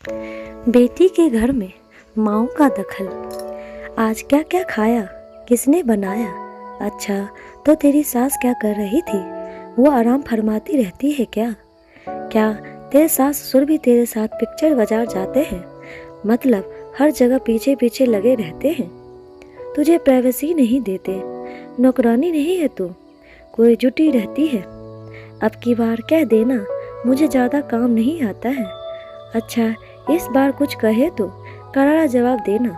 बेटी के घर में माँओं का दखल। आज क्या क्या खाया, किसने बनाया? अच्छा, तो तेरी सास क्या कर रही थी? वो आराम फरमाती रहती है क्या? क्या तेरे सास ससुर भी तेरे साथ पिक्चर बाजार जाते हैं? मतलब हर जगह पीछे पीछे लगे रहते हैं। तुझे प्राइवेसी नहीं देते, नौकरानी नहीं है तू, कोई जुटी रहती है। अब की बार कह देना मुझे ज़्यादा काम नहीं आता है। अच्छा, इस बार कुछ कहे तो करारा जवाब देना,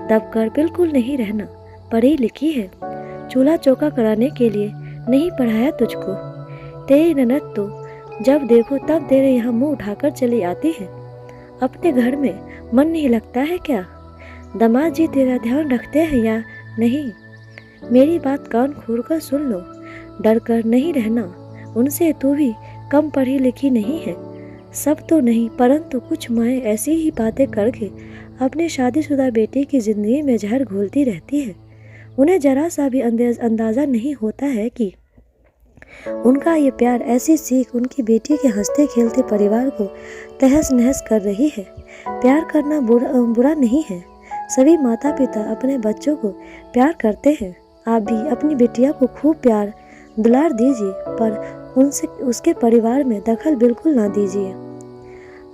दबकर बिल्कुल नहीं रहना। पढ़ी लिखी है, चूल्हा चौका कराने के लिए नहीं पढ़ाया तुझको। तेरी ननद तो जब देखो तब तेरे यहाँ मुंह उठाकर चली आती है। अपने घर में मन नहीं लगता है क्या? दामाद जी तेरा ध्यान रखते हैं या नहीं? मेरी बात कान खोलकर सुन लो, डर कर नहीं रहना उनसे। तू भी कम पढ़ी लिखी नहीं है, सब तो नहीं परंतु कुछ माएँ ऐसी ही बातें करके अपने शादीशुदा बेटी की ज़िंदगी में जहर घोलती रहती है। उन्हें जरा सा भी अंदाज़ा नहीं होता है कि उनका ये प्यार ऐसी सीख उनकी बेटी के हंसते खेलते परिवार को तहस नहस कर रही है। प्यार करना बुरा नहीं है, सभी माता पिता अपने बच्चों को प्यार करते हैं। आप भी अपनी बेटिया को खूब प्यार दुलार दीजिए, पर उसके परिवार में दखल बिल्कुल ना दीजिए।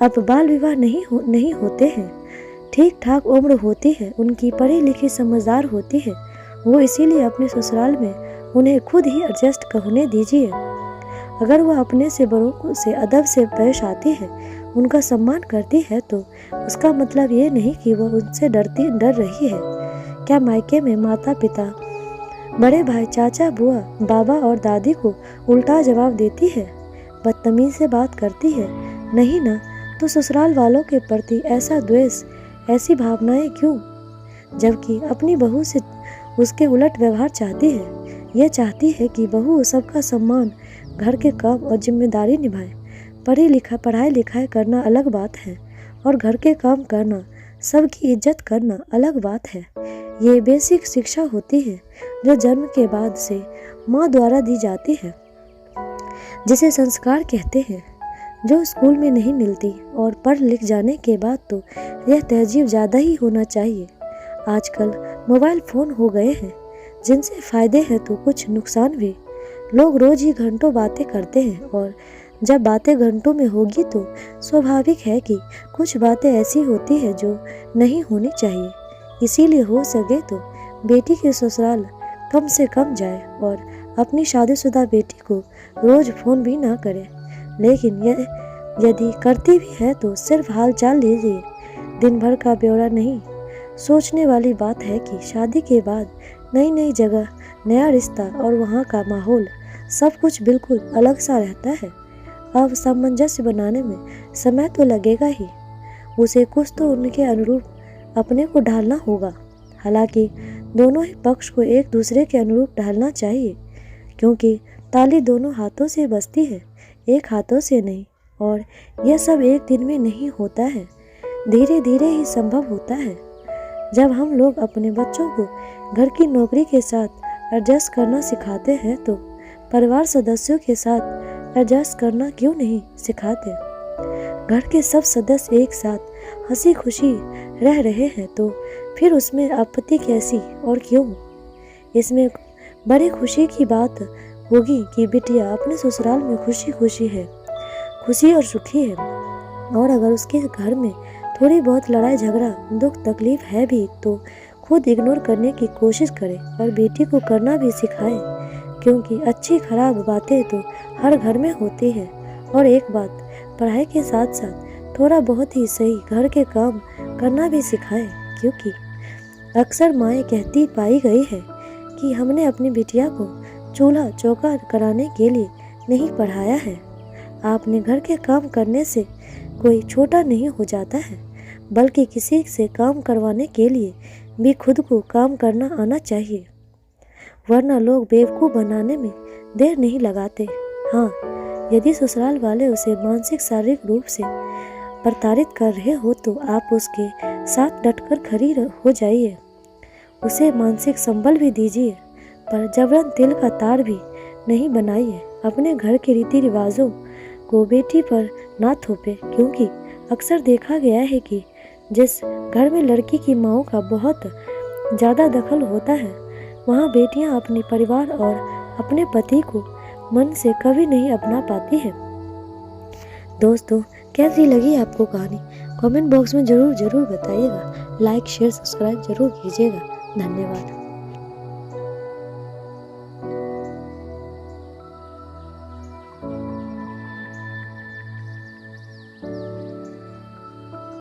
अब बाल विवाह नहीं होते हैं, ठीक ठाक उम्र होती है उनकी, पढ़ी लिखी समझदार होती है वो, इसीलिए अपने ससुराल में उन्हें खुद ही एडजस्ट होने दीजिए। अगर वह अपने से बड़ों से अदब से पेश आती है, उनका सम्मान करती है, तो उसका मतलब ये नहीं कि वह उनसे डर रही है। क्या मायके में माता पिता, बड़े भाई, चाचा, बुआ, बाबा और दादी को उल्टा जवाब देती है, बदतमीजी से बात करती है? नहीं ना, तो ससुराल वालों के प्रति ऐसा द्वेष, ऐसी भावनाएं क्यों? जबकि अपनी बहू से उसके उलट व्यवहार चाहती है। यह चाहती है कि बहू सबका सम्मान, घर के काम और जिम्मेदारी निभाए। पढ़ाई लिखाई करना अलग बात है और घर के काम करना, सबकी इज्जत करना अलग बात है। ये बेसिक शिक्षा होती है जो जन्म के बाद से माँ द्वारा दी जाती है, जिसे संस्कार कहते हैं, जो स्कूल में नहीं मिलती। और पढ़ लिख जाने के बाद तो यह तहजीब ज़्यादा ही होना चाहिए। आजकल मोबाइल फ़ोन हो गए हैं, जिनसे फ़ायदे हैं तो कुछ नुकसान भी। लोग रोज़ ही घंटों बातें करते हैं, और जब बातें घंटों में होगी तो स्वाभाविक है कि कुछ बातें ऐसी होती हैं जो नहीं होनी चाहिए। इसीलिए हो सके तो बेटी के ससुराल कम से कम जाए और अपनी शादीशुदा बेटी को रोज़ फ़ोन भी ना करे। लेकिन यदि करती भी है तो सिर्फ हाल चाल लीजिए, दिन भर का ब्यौरा नहीं। सोचने वाली बात है कि शादी के बाद नई नई जगह, नया रिश्ता और वहाँ का माहौल, सब कुछ बिल्कुल अलग सा रहता है। अब सामंजस्य बनाने में समय तो लगेगा ही, उसे कुछ तो उनके अनुरूप अपने को ढालना होगा। हालांकि दोनों ही पक्ष को एक दूसरे के अनुरूप ढालना चाहिए, क्योंकि ताली दोनों हाथों से बजती है, एक हाथों से नहीं। और यह सब एक दिन में नहीं होता है, धीरे धीरे ही संभव होता है। जब हम लोग अपने बच्चों को घर की नौकरी के साथ एडजस्ट करना सिखाते हैं, तो परिवार सदस्यों के साथ एडजस्ट करना क्यों नहीं सिखाते? घर के सब सदस्य एक साथ हंसी खुशी रह रहे हैं, तो फिर उसमें आपत्ति कैसी और क्यों? इसमें बड़ी खुशी की बात होगी कि बिटिया अपने ससुराल में खुशी खुशी है, खुशी और सुखी है। और अगर उसके घर में थोड़ी बहुत लड़ाई झगड़ा, दुख तकलीफ है भी, तो खुद इग्नोर करने की कोशिश करे और बेटी को करना भी सिखाए, क्योंकि अच्छी खराब बातें तो हर घर में होती है। और एक बात, पढ़ाई के साथ साथ थोड़ा बहुत ही सही घर के काम करना भी सिखाए, क्योंकि अक्सर माएँ कहती पाई गई है कि हमने अपनी बिटिया को चूल्हा चौका कराने के लिए नहीं पढ़ाया है। आपने घर के काम करने से कोई छोटा नहीं हो जाता है, बल्कि किसी से काम करवाने के लिए भी खुद को काम करना आना चाहिए, वरना लोग बेवकूफ़ बनाने में देर नहीं लगाते। हाँ, यदि ससुराल वाले उसे मानसिक शारीरिक रूप से प्रताड़ित कर रहे हो, तो आप उसके साथ डटकर खड़ी हो जाइए, उसे मानसिक संबल भी दीजिए, पर जबरन तिल का तार भी नहीं बनाइए। अपने घर के रीति रिवाजों को बेटी पर ना थोपे, क्योंकि अक्सर देखा गया है कि जिस घर में लड़की की माँओं का बहुत ज़्यादा दखल होता है, वहाँ बेटियाँ अपने परिवार और अपने पति को मन से कभी नहीं अपना पाती हैं। दोस्तों, कैसी लगी आपको कहानी? कमेंट बॉक्स में ज़रूर बताइएगा। लाइक शेयर सब्सक्राइब ज़रूर कीजिएगा। धन्यवाद।